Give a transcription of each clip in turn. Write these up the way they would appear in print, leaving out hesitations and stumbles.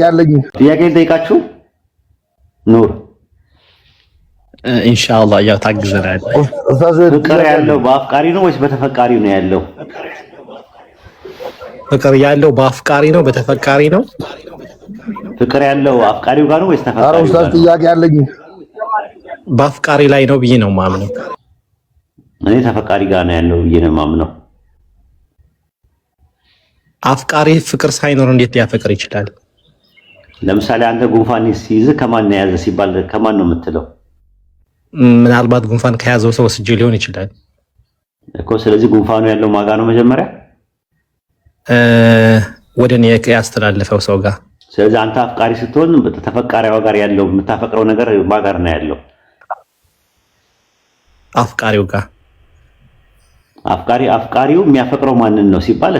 ያለኝ ጥያቄ ልጠይቃችሁ ኑር ኢንሻአላህ ያው ታግዘናል። ፍቅር ያለው በአፍቃሪ ነው ወይስ በተፈቃሪ ነው ያለው? ፍቅር ያለው በአፍቃሪ ነው በተፈቃሪ ነው? ፍቅር ያለው አፍቃሪው ጋር ነው ወይስ ተፈቃሪው ጋር? አረ ኡስታዝ ጥያቄ ያለኝ በአፍቃሪ ላይ ነው ብዬ ነው ማምነው። እኔ ተፈቃሪ ጋር ነው ያለው ብዬ ነው ማምነው። አፍቃሪ ፍቅር ሳይኖር እንዴት ሊያፈቅር ይችላል? ለምሳሌ አንተ ጉንፋን ሲይዝ ከማን ያዘ ሲባል ከማን ነው የምትለው? ምናልባት ጉንፋን ከያዘው ሰው ወስጄ ሊሆን ይችላል እኮ። ስለዚህ ጉንፋኑ ያለው ማጋ ነው መጀመሪያ ወደ እኔ ያስተላለፈው ሰው ጋር። ስለዚህ አንተ አፍቃሪ ስትሆን ተፈቃሪዋ ጋር ያለው የምታፈቅረው ነገር ማጋር ነው ያለው? አፍቃሪው ጋር። አፍቃሪው የሚያፈቅረው ማንን ነው ሲባል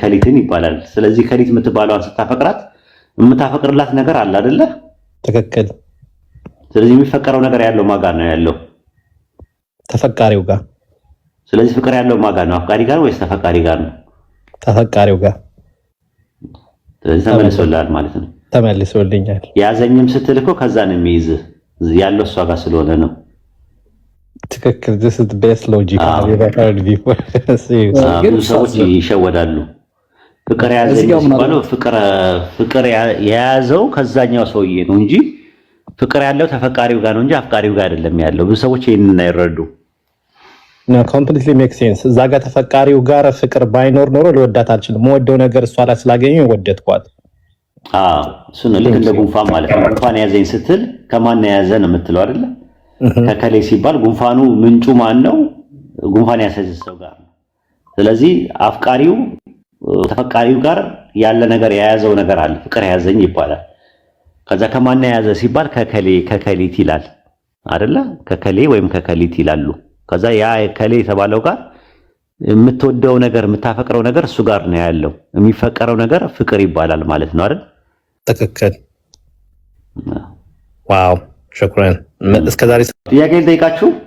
ከሊትን ይባላል። ስለዚህ ከሊት የምትባለዋን ስታፈቅራት የምታፈቅርላት ነገር አለ አይደለ? ትክክል። ስለዚህ የሚፈቀረው ነገር ያለው ማጋ ነው ያለው? ተፈቃሪው ጋር። ስለዚህ ፍቅር ያለው ማጋ ነው? አፍቃሪ ጋር ወይስ ተፈቃሪ ጋር ነው? ተፈቃሪው ጋር። ስለዚህ ተመልሶልሃል ማለት ነው። ተመልሶልኛል። ያዘኝም ስትል እኮ ከዛ ነው የሚይዝ ያለው እሷ ጋር ስለሆነ ነው። ትክክል። this is the best logic I've ever heard before። ብዙ ሰዎች ይሸወዳሉ። ፍቅር ያዘኝ ሲባለው ፍቅር የያዘው ከዛኛው ሰውዬ ነው እንጂ ፍቅር ያለው ተፈቃሪው ጋር ነው እንጂ አፍቃሪው ጋር አይደለም ያለው። ብዙ ሰዎች ይሄንን አይረዱ። ነው completely make sense። እዛ ጋር ተፈቃሪው ጋር ፍቅር ባይኖር ኖሮ ልወዳት አልችልም። ወደው ነገር እሷ ላይ ስላገኘው ወደድኳት። እሱ ነው ልክ እንደ ጉንፋን ማለት ነው። ጉንፋን ያዘኝ ስትል ከማን ያዘ ነው የምትለው አይደለ? ከከሌ ሲባል ጉንፋኑ ምንጩ ማን ነው? ጉንፋን ያዘኝ ሰው ጋር ነው። ስለዚህ አፍቃሪው ተፈቃሪው ጋር ያለ ነገር የያዘው ነገር አለ። ፍቅር ያዘኝ ይባላል። ከዛ ከማን ያዘ ሲባል ከከሊት ይላል አይደለ? ከከሌ ወይም ከከሊት ይላሉ። ከዛ ያ ከሌ የተባለው ጋር የምትወደው ነገር የምታፈቅረው ነገር እሱ ጋር ነው ያለው። የሚፈቀረው ነገር ፍቅር ይባላል ማለት ነው አይደል? ትክክል። ዋው ሹክራን። እስከዛሬ ጥያቄ ልጠይቃችሁ